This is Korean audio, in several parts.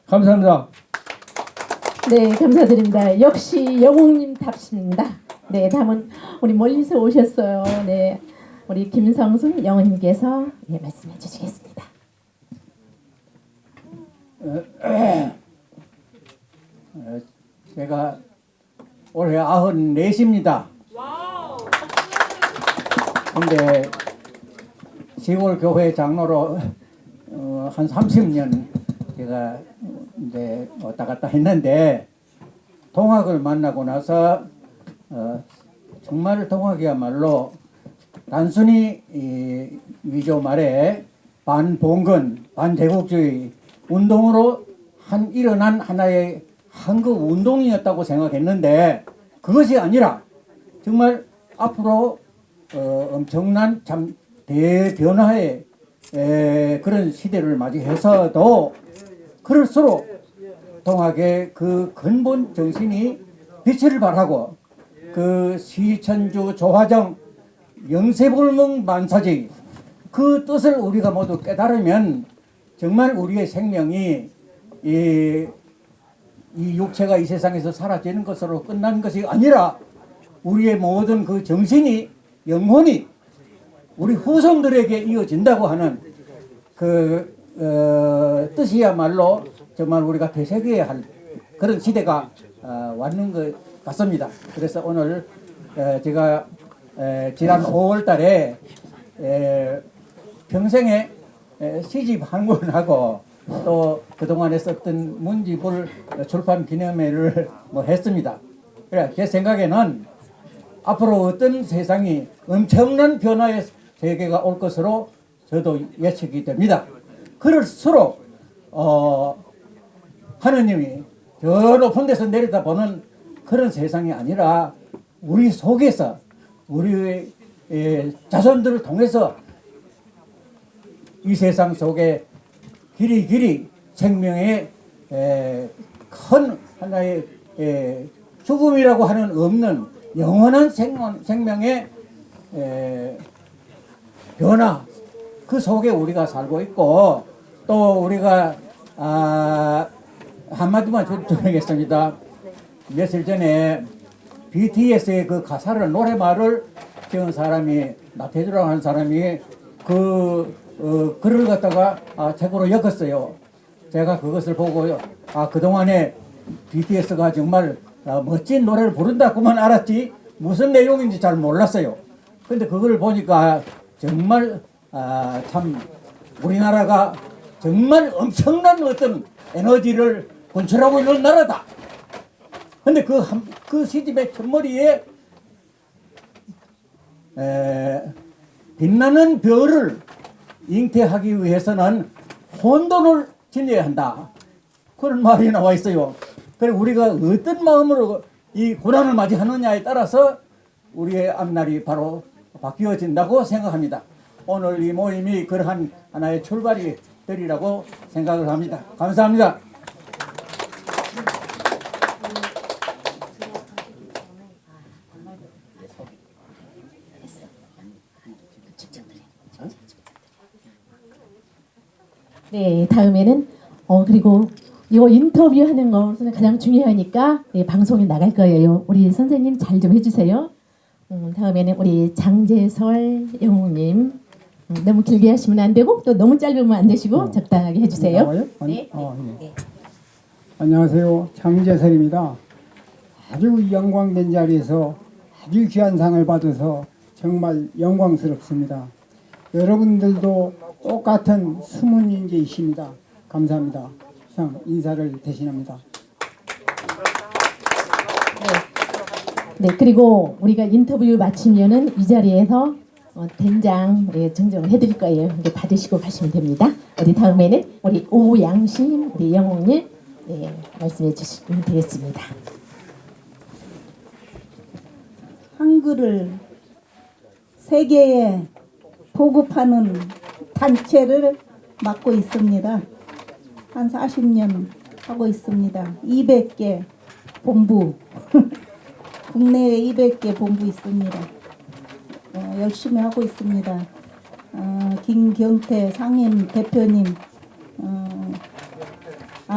감사합니다. 네, 감사드립니다. 역시 영웅님답습니다. 네, 다음은 우리 멀리서 오셨어요. 네, 우리 김성순 영웅님께서 네, 말씀해 주시겠습니다. 제가 올해 94입니다. 근데 시골 교회 장로로 한 30년 제가 이제 왔다 갔다 했는데 동학을 만나고 나서 정말 동학이야말로 단순히 위조 말에 반봉건, 반제국주의 운동으로 일어난 하나의 한국 운동이었다고 생각했는데 그것이 아니라 정말 앞으로 엄청난 참 대변화의 그런 시대를 맞이해서도 그럴수록 동학의 그 근본 정신이 빛을 발하고 그 시천주 조화정 영세불능 만사지 그 뜻을 우리가 모두 깨달으면 정말 우리의 생명이 이 육체가 이 세상에서 사라지는 것으로 끝난 것이 아니라 우리의 모든 그 정신이 영혼이 우리 후손들에게 이어진다고 하는 그 뜻이야말로 정말 우리가 되새겨야 할 그런 시대가 왔는 것 같습니다. 그래서 오늘 제가 지난 5월 달에 평생에 시집 한 권하고 또 그동안에 썼던 문집을 출판 기념회를 했습니다. 그래 제 생각에는 앞으로 어떤 세상이 엄청난 변화의 세계가 올 것으로 저도 예측이 됩니다. 그럴수록 하느님이 저 높은 데서 내려다보는 그런 세상이 아니라 우리 속에서 우리의 자손들을 통해서 이 세상 속에 길이 생명의 큰 하나의 죽음이라고 하는 없는 영원한 생명의 변화 그 속에 우리가 살고 있고 또 우리가 한마디만 전하겠습니다. 며칠 전에 BTS의 그 가사를 노래말을 지은 사람이 나태주라고 하는 사람이 그 글을 갖다가 책으로 엮었어요. 제가 그것을 보고 그동안에 BTS가 정말 멋진 노래를 부른다고만 알았지 무슨 내용인지 잘 몰랐어요. 근데 그걸 보니까 정말 참 우리나라가 정말 엄청난 어떤 에너지를 분출하고 있는 나라다. 근데 그 시집의 첫머리에 빛나는 별을 잉태하기 위해서는 혼돈을 지녀야 한다. 그런 말이 나와 있어요. 그래서 우리가 어떤 마음으로 이 고난을 맞이하느냐에 따라서 우리의 앞날이 바로 바뀌어진다고 생각합니다. 오늘 이 모임이 그러한 하나의 출발이 되리라고 생각을 합니다. 감사합니다. 네, 다음에는 그리고 이거 인터뷰하는 것은 가장 중요하니까 방송에 나갈 거예요. 우리 선생님 잘 좀 해주세요. 다음에는 우리 장재설 영웅님 너무 길게 하시면 안 되고 또 너무 짧으면 안 되시고 적당하게 해주세요. 나와요? 네. 네. 안녕하세요. 장재설입니다. 아주 영광된 자리에서 아주 귀한 상을 받아서 정말 영광스럽습니다. 여러분들도 똑같은 숨은 인재이십니다. 감사합니다. 이상 인사를 대신합니다. 네, 그리고 우리가 인터뷰 마치면은 이 자리에서 된장 증정을 해드릴 거예요. 이제 받으시고 가시면 됩니다. 우리 다음에는 우리 오양심 우리 영웅님 말씀해 주시면 되겠습니다. 한글을 세계에 보급하는 단체를 맡고 있습니다. 한 40년 하고 있습니다. 200개 본부 국내에 200개 본부 있습니다. 열심히 하고 있습니다. 김경태 상임 대표님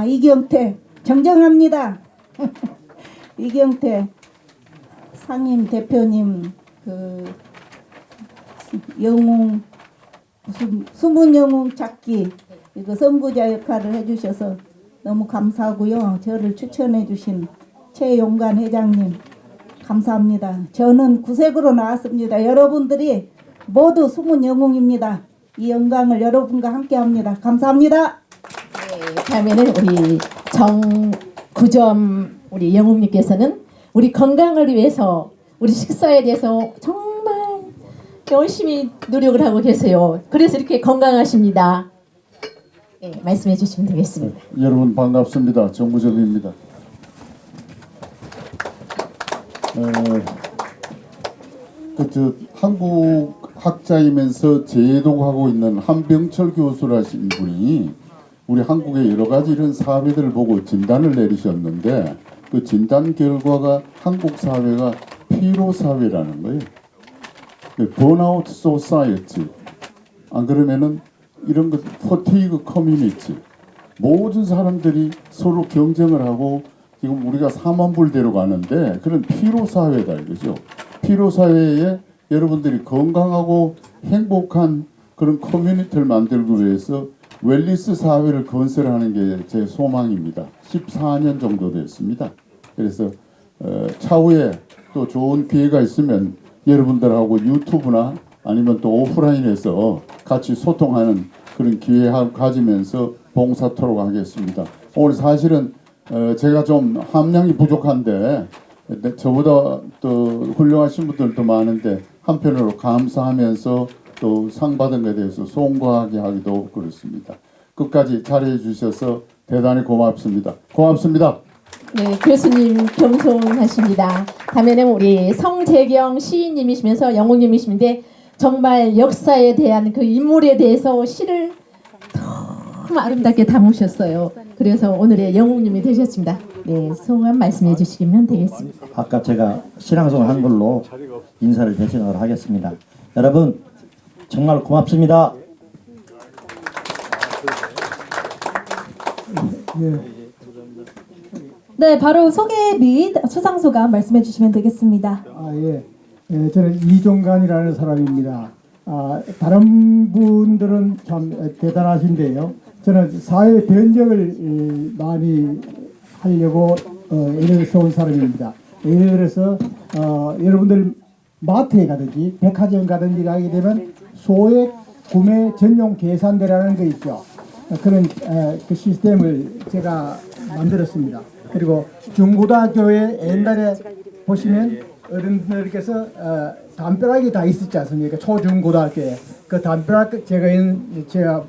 이경태 정정합니다. 이경태 상임 대표님 그 영웅 무슨 숨은 영웅 찾기 이거 선구자 역할을 해주셔서 너무 감사하고요. 저를 추천해 주신 최용관 회장님 감사합니다. 저는 구색으로 나왔습니다. 여러분들이 모두 숨은 영웅입니다. 이 영광을 여러분과 함께합니다. 감사합니다. 네, 다음에는 우리 정구점 우리 영웅님께서는 우리 건강을 위해서 우리 식사에 대해서 정말 열심히 노력을 하고 계세요. 그래서 이렇게 건강하십니다. 네, 말씀해 주시면 되겠습니다. 여러분 반갑습니다. 정구점입니다. 한국 학자이면서 제독하고 있는 한병철 교수라신 분이 우리 한국의 여러 가지 이런 사회들을 보고 진단을 내리셨는데 그 진단 결과가 한국 사회가 피로 사회라는 거예요. 번아웃 소사이어티. 안 그러면은 이런 것 포티그 커뮤니티. 모든 사람들이 서로 경쟁을 하고 지금 우리가 사만불대로 가는데 그런 피로 사회다 이거죠. 피로 사회에 여러분들이 건강하고 행복한 그런 커뮤니티를 만들기 위해서 웰리스 사회를 건설하는 게 제 소망입니다. 14년 정도 됐습니다. 그래서 차후에 또 좋은 기회가 있으면 여러분들하고 유튜브나 아니면 또 오프라인에서 같이 소통하는 그런 기회 가지면서 봉사토록 하겠습니다. 오늘 사실은 제가 좀 함량이 부족한데 저보다 또 훌륭하신 분들도 많은데 한편으로 감사하면서 또 상 받은 것에 대해서 송구하게 하기도 그렇습니다. 끝까지 잘해 주셔서 대단히 고맙습니다. 고맙습니다. 네, 교수님 겸손하십니다. 다음에는 우리 성재경 시인님이시면서 영웅님이시는데 정말 역사에 대한 그 인물에 대해서 시를 너무 아름답게 담으셨어요. 그래서 오늘의 영웅님이 되셨습니다. 네, 소감 말씀해 주시면 되겠습니다. 아까 제가 신앙송을 한 걸로 인사를 대신하도록 하겠습니다. 여러분 정말 고맙습니다. 네, 바로 소개 및 수상 소감 말씀해 주시면 되겠습니다. 저는 이종관이라는 사람입니다. 다른 분들은 참 대단하신데요. 저는 사회 변혁을 많이 하려고 애를 써온 사람입니다. 예를 들어서 여러분들 마트에 가든지 백화점 가든지 가게 되면 소액 구매 전용 계산대라는 거 있죠. 그런 그 시스템을 제가 만들었습니다. 그리고 중고등학교에 옛날에 보시면 어른들께서 담벼락이 다 있었지 않습니까? 초중고등학교에 그 담벼락 제가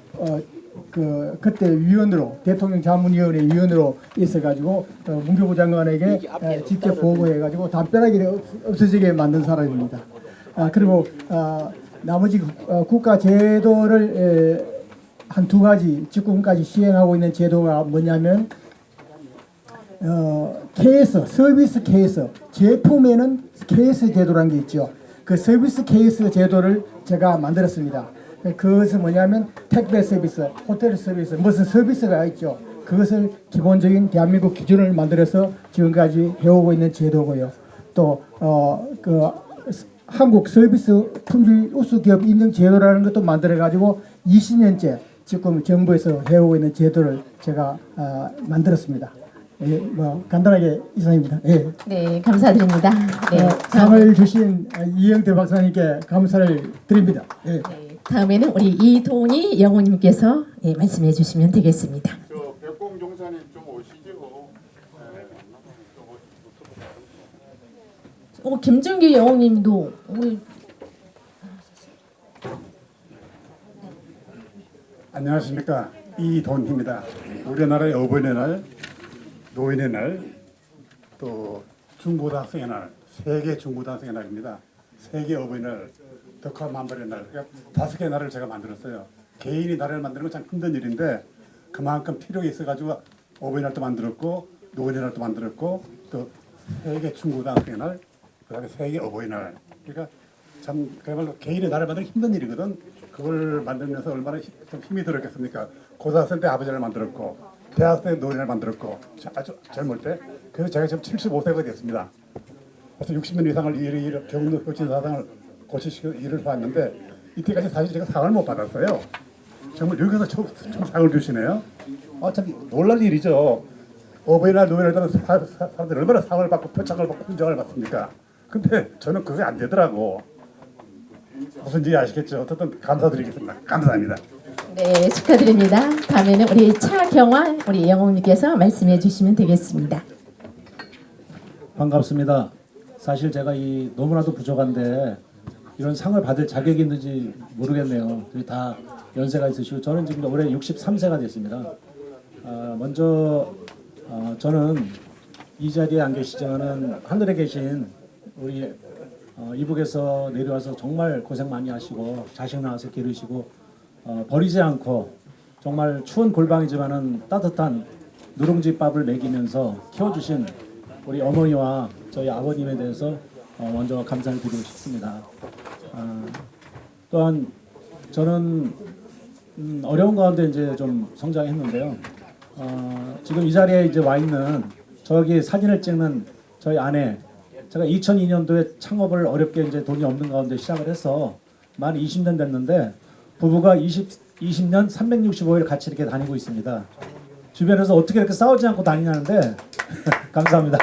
그때 위원으로 대통령 자문위원회 위원으로 있어가지고 문교부 장관에게 직접 보고해가지고 담벼락이 없어지게 만든 사람입니다. 그리고 나머지 국가 제도를 한 두 가지 지금까지 시행하고 있는 제도가 뭐냐면 서비스 케이스 제품에는 케이스 제도라는 게 있죠. 그 서비스 케이스 제도를 제가 만들었습니다. 그것은 뭐냐면 택배 서비스, 호텔 서비스, 무슨 서비스가 있죠. 그것을 기본적인 대한민국 기준을 만들어서 지금까지 해오고 있는 제도고요. 또 한국 서비스 품질 우수 기업 인증 제도라는 것도 만들어 가지고 20년째 지금 정부에서 해오고 있는 제도를 제가 만들었습니다. 간단하게 이상입니다. 네, 감사드립니다. 네, 상을 주신 이영태 박사님께 감사를 드립니다. 네, 다음에는 우리 이동희 영웅님께서 말씀해 주시면 되겠습니다. 백공 종사님 좀 오시죠. 김준기 영웅님도 오늘 안녕하십니까, 이동희입니다. 우리나라의 어버이의 날, 노인의 날, 또 중고등학생의 날, 세계 중고등학생의 날입니다. 세계 어버이날, 덕화만발의 날, 그러니까 5개의 날을 제가 만들었어요. 개인이 날을 만드는 건 참 힘든 일인데 그만큼 필요가 있어가지고 어버이날도 만들었고 노인의 날도 만들었고 또 세계 중고등학생의 날, 그다음에 세계 어버이날. 그러니까 참 그야말로 개인의 날을 만드는 힘든 일이거든. 그걸 만들면서 얼마나 좀 힘이 들었겠습니까? 고등학생 때 아버지를 만들었고 대학생 노인을 만들었고 아주 젊을 때 그래서 제가 지금 75세가 됐습니다. 그래서 60년 이상을 일을 경로 혁신 사상을 고치시켜 일을 해왔는데 이때까지 사실 제가 상을 못 받았어요. 정말 여기서 처음 상을 주시네요. 참 놀랄 일이죠. 어버이날 노인을 때는 사람들이 얼마나 상을 받고 표창을 받고 훈장을 받습니까? 근데 저는 그게 안 되더라고. 무슨지 아시겠죠? 어쨌든 감사드리겠습니다. 감사합니다. 네, 축하드립니다. 다음에는 우리 차경환 우리 영웅님께서 말씀해 주시면 되겠습니다. 반갑습니다. 사실 제가 이 너무나도 부족한데 이런 상을 받을 자격이 있는지 모르겠네요. 다 연세가 있으시고 저는 지금 올해 63세가 됐습니다. 먼저 저는 이 자리에 안 계시지만은 하늘에 계신 우리 이북에서 내려와서 정말 고생 많이 하시고 자식 낳아서 기르시고 버리지 않고 정말 추운 골방이지만은 따뜻한 누룽지밥을 먹이면서 키워주신 우리 어머니와 저희 아버님에 대해서 먼저 감사를 드리고 싶습니다. 또한 저는 어려운 가운데 이제 좀 성장했는데요. 지금 이 자리에 이제 와 있는 저기 사진을 찍는 저희 아내, 제가 2002년도에 창업을 어렵게 이제 돈이 없는 가운데 시작을 해서 만 20년 됐는데 부부가 20년 365일 같이 이렇게 다니고 있습니다. 주변에서 어떻게 이렇게 싸우지 않고 다니냐는데 감사합니다.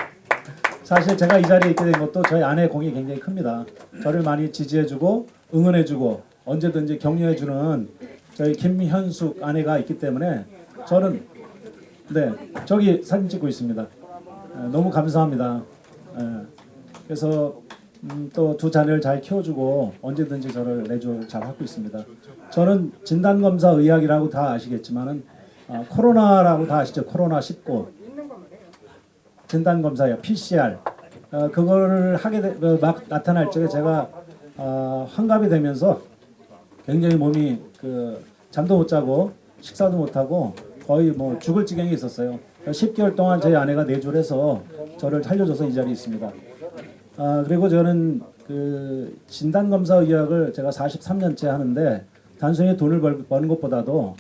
사실 제가 이 자리에 있게 된 것도 저희 아내의 공이 굉장히 큽니다. 저를 많이 지지해주고 응원해주고 언제든지 격려해주는 저희 김현숙 아내가 있기 때문에 저는 네 저기 사진 찍고 있습니다. 너무 감사합니다. 그래서 또 두 자녀를 잘 키워주고 언제든지 저를 내조 잘 하고 있습니다. 저는 진단검사 의학이라고 다 아시겠지만은 코로나라고 다 아시죠? 코로나19 진단검사요. PCR 그거를 하게 막 나타날 적에 제가 환갑이 되면서 굉장히 몸이 잠도 못 자고 식사도 못 하고 거의 뭐 죽을 지경에 있었어요. 10개월 동안 저희 아내가 내조를 해서 저를 살려줘서 이 자리에 있습니다. 그리고 저는 진단검사 의학을 제가 43년째 하는데 단순히 돈을 버는 것보다도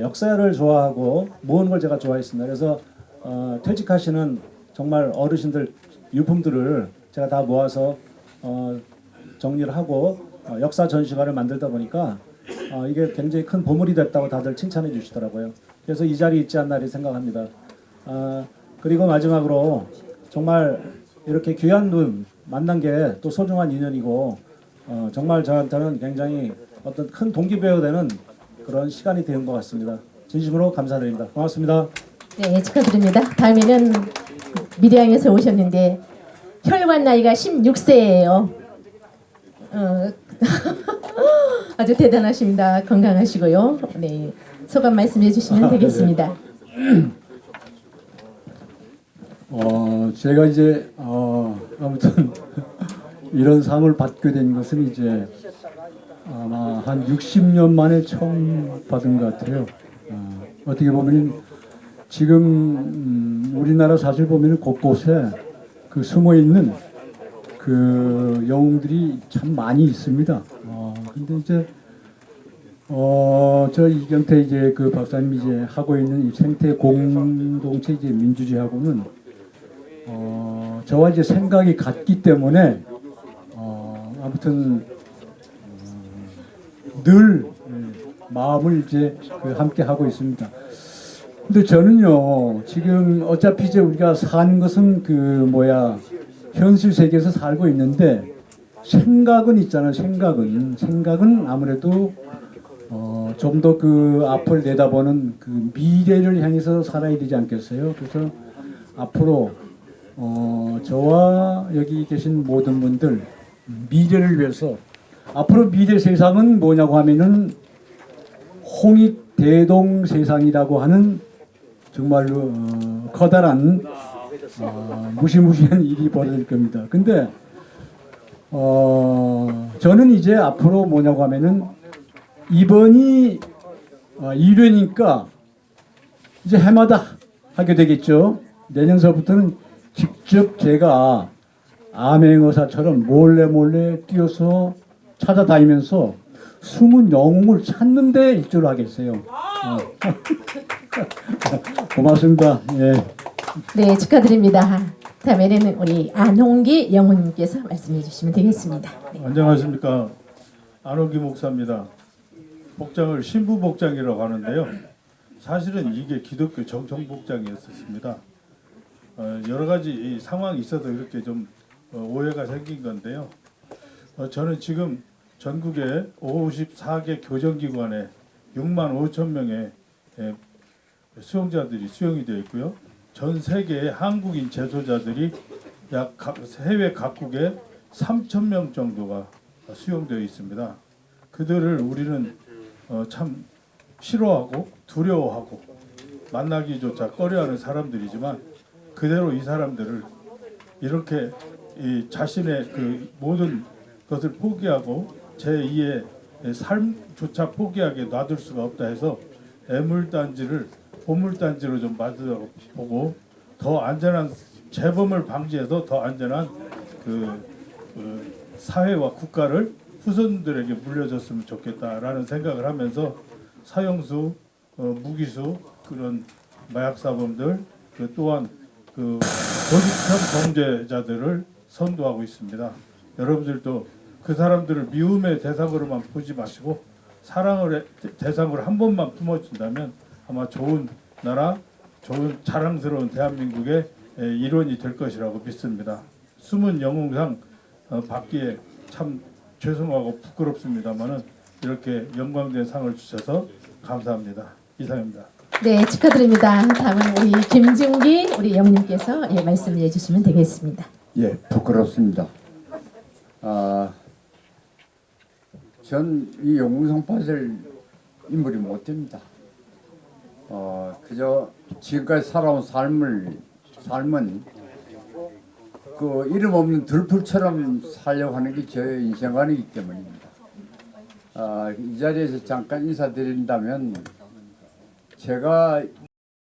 역사를 좋아하고 모으는 걸 제가 좋아했습니다. 그래서 퇴직하시는 정말 어르신들 유품들을 제가 다 모아서 정리를 하고 역사 전시관을 만들다 보니까 이게 굉장히 큰 보물이 됐다고 다들 칭찬해 주시더라고요. 그래서 이 자리에 있지 않나 이렇게 생각합니다. 그리고 마지막으로 정말 이렇게 귀한 분 만난 게 또 소중한 인연이고 정말 저한테는 굉장히 어떤 큰 동기부여가 되는 그런 시간이 된 것 같습니다. 진심으로 감사드립니다. 고맙습니다. 네, 축하드립니다. 다음에는 미래항에서 오셨는데 혈관 나이가 16세예요. 아주 대단하십니다. 건강하시고요. 네, 소감 말씀해 주시면 되겠습니다. 제가 이제 아무튼 이런 상을 받게 된 것은 이제 아마 한 60년 만에 처음 받은 것 같아요. 어떻게 보면 지금 우리나라 사실 보면 곳곳에 숨어 있는 영웅들이 참 많이 있습니다. 근데 이제 저 이경태 이제 박사님이 이제 하고 있는 이 생태 공동체 이제 민주주의하고는 저와 이제 생각이 같기 때문에 아무튼 늘 마음을 이제 함께 하고 있습니다. 근데 저는요 지금 어차피 이제 우리가 사는 것은 현실 세계에서 살고 있는데 생각은 있잖아요. 생각은 아무래도 좀 더 앞을 내다보는 미래를 향해서 살아야 되지 않겠어요? 그래서 앞으로 저와 여기 계신 모든 분들 미래를 위해서 앞으로 미래 세상은 뭐냐고 하면은 홍익대동 세상이라고 하는 정말로 커다란 무시무시한 일이 벌어질 겁니다. 근데 저는 이제 앞으로 뭐냐고 하면은 이번이 1회니까 이제 해마다 하게 되겠죠. 내년서부터는 직접 제가 암행어사처럼 몰래 뛰어서 찾아다니면서 숨은 영웅을 찾는 데 일조를 하겠어요. 고맙습니다. 예. 네, 축하드립니다. 다음에는 우리 안홍기 영호님께서 말씀해 주시면 되겠습니다. 네. 안녕하십니까. 안홍기 목사입니다. 복장을 신부 복장이라고 하는데요. 사실은 이게 기독교 정통 복장이었습니다. 여러 가지 이 상황이 있어서 이렇게 좀 오해가 생긴 건데요. 저는 지금 전국에 54개 교정기관에 6만 5천 명의 수용자들이 수용이 되어 있고요. 전 세계의 한국인 재소자들이 약 해외 각국에 3천 명 정도가 수용되어 있습니다. 그들을 우리는 참 싫어하고 두려워하고 만나기조차 꺼려하는 사람들이지만 그대로 이 사람들을 이렇게 이 자신의 그 모든 것을 포기하고 제2의 삶조차 포기하게 놔둘 수가 없다 해서 애물단지를 보물단지로 좀 만들어 보고 더 안전한 재범을 방지해서 더 안전한 그 사회와 국가를 후손들에게 물려줬으면 좋겠다라는 생각을 하면서 사형수, 무기수 그런 마약사범들 또한 그 도직형 범죄자들을 선도하고 있습니다. 여러분들도 그 사람들을 미움의 대상으로만 보지 마시고 사랑의 대상으로 한 번만 품어준다면 아마 좋은 나라, 좋은 자랑스러운 대한민국의 일원이 될 것이라고 믿습니다. 숨은 영웅상 받기에 참 죄송하고 부끄럽습니다만은 이렇게 영광된 상을 주셔서 감사합니다. 이상입니다. 네, 축하드립니다. 다음은 우리 김중기 우리 영님께서 말씀을 해주시면 되겠습니다. 예, 부끄럽습니다. 전 이 영웅상 받을 인물이 못 됩니다. 그저 지금까지 살아온 삶은 그 이름 없는 들풀처럼 살려고 하는 게 제 인생관이기 때문입니다. 이 자리에서 잠깐 인사드린다면 제가